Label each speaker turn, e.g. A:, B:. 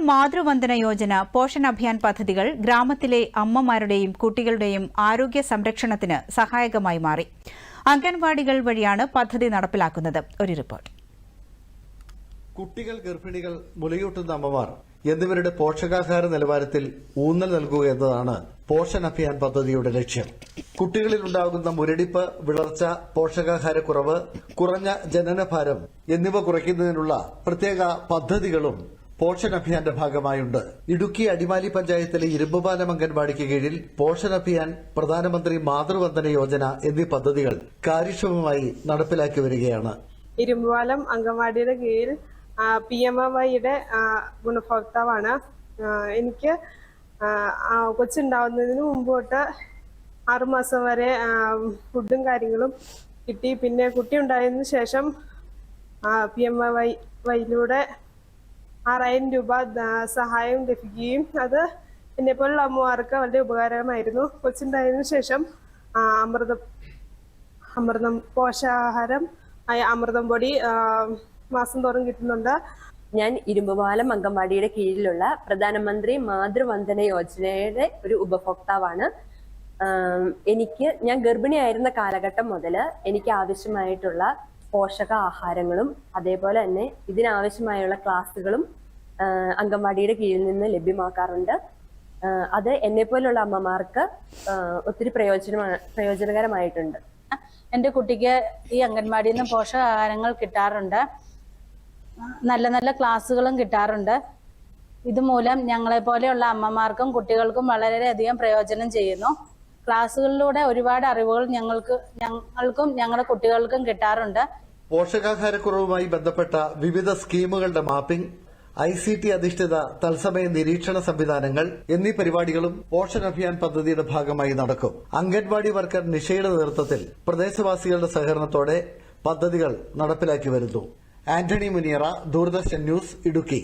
A: മാതൃവന്ദന യോജന പോഷൺ അഭിയാൻ പദ്ധതികൾ ഗ്രാമത്തിലെ അമ്മമാരുടെയും കുട്ടികളുടെയും ആരോഗ്യ സംരക്ഷണത്തിന് സഹായകമായി മാറി. അംഗൻവാടികൾ വഴിയാണ് പദ്ധതി നടപ്പിലാക്കുന്നത്. ഒരു റിപ്പോർട്ട്.
B: കുട്ടികൾ, ഗർഭിണികൾ, മുലയൂട്ടുന്ന അമ്മമാർ എന്നിവരുടെ പോഷകാഹാര നിലവാരത്തിൽ ഊന്നൽ നൽകുക എന്നതാണ് പോഷൺ അഭിയാൻ പദ്ധതിയുടെ ലക്ഷ്യം. കുട്ടികളിൽ ഉണ്ടാകുന്ന മുരടിപ്പ്, വിളർച്ച, പോഷകാഹാരക്കുറവ്, കുറഞ്ഞ ജനനഭാരം എന്നിവ കുറയ്ക്കുന്നതിനുള്ള പ്രത്യേക പദ്ധതികളും പോഷൺ അഭിയാന്റെ ഭാഗമായുണ്ട്. ഇടുക്കി അടിമാലി പഞ്ചായത്തിലെ ഇരുമ്പുപാലം അംഗൻവാടിക്ക് കീഴിൽ പോഷൺ അഭിയാൻ, പ്രധാനമന്ത്രി മാതൃവന്ദന യോജന എന്നീ പദ്ധതികൾ കാര്യക്ഷമമായി നടപ്പിലാക്കി വരികയാണ്.
C: ഇരുമ്പുപാലം അംഗൻവാടിയുടെ കീഴിൽ PMAY-യുടെ ഗുണഭോക്താവാണ്. എനിക്ക് കൊച്ചുണ്ടാവുന്നതിന് മുമ്പ് തൊട്ട് 6 മാസം വരെ ഫുഡും കാര്യങ്ങളും കിട്ടി. പിന്നെ കുട്ടി ഉണ്ടായതിനു ശേഷം PMAY-യിലൂടെ 6000 രൂപ സഹായം ലഭിക്കുകയും അത് എന്നെപ്പോലുള്ള അമ്മമാർക്ക് വളരെ ഉപകാരമായിരുന്നു. കൊച്ചുണ്ടായതിനു ശേഷം അമൃതം പോഷകാഹാരം അമൃതം പൊടി മാസം തോറും കിട്ടുന്നുണ്ട്.
D: ഞാൻ ഇരുമ്പുപാലം അംഗൻവാടിയുടെ കീഴിലുള്ള പ്രധാനമന്ത്രി മാതൃവന്ദന യോജനയുടെ ഒരു ഉപഭോക്താവാണ്. ഞാൻ ഗർഭിണിയായിരുന്ന കാലഘട്ടം മുതൽ എനിക്ക് ആവശ്യമായിട്ടുള്ള പോഷകാഹാരങ്ങളും അതേപോലെ തന്നെ ഇതിനാവശ്യമായുള്ള ക്ലാസ്സുകളും അംഗൻവാടിയുടെ കീഴിൽ നിന്ന് ലഭ്യമാക്കാറുണ്ട്. അത് എന്നെപ്പോലുള്ള അമ്മമാർക്ക് ഒത്തിരി പ്രയോജനകരമായിട്ടുണ്ട്.
E: എൻ്റെ കുട്ടിക്ക് ഈ അംഗൻവാടിയിൽ നിന്ന് പോഷകാഹാരങ്ങൾ കിട്ടാറുണ്ട്. നല്ല നല്ല ക്ലാസ്സുകളും കിട്ടാറുണ്ട്. ഇതുമൂലം ഞങ്ങളെപ്പോലെയുള്ള അമ്മമാർക്കും കുട്ടികൾക്കും വളരെയധികം പ്രയോജനം ചെയ്യുന്നു. ക്ലാസ്സുകളിലൂടെ ഒരുപാട് അറിവുകൾ ഞങ്ങൾക്കും ഞങ്ങളുടെ കുട്ടികൾക്കും കിട്ടാറുണ്ട്.
B: പോഷകാഹാരക്കുറവുമായി ബന്ധപ്പെട്ട വിവിധ സ്കീമുകളുടെ മാപ്പിംഗ്, ICT അധിഷ്ഠിത തത്സമയ നിരീക്ഷണ സംവിധാനങ്ങൾ എന്നീ പരിപാടികളും പോഷൺ അഭിയാൻ പദ്ധതിയുടെ ഭാഗമായി നടക്കും. അംഗൻവാടി വർക്കർ നിഷയുടെ നേതൃത്വത്തിൽ പ്രദേശവാസികളുടെ സഹകരണത്തോടെ പദ്ധതികൾ നടപ്പിലാക്കി വരുന്നു. ആന്റണി മുനിയറ, ദൂരദർശൻ ന്യൂസ്, ഇടുക്കി.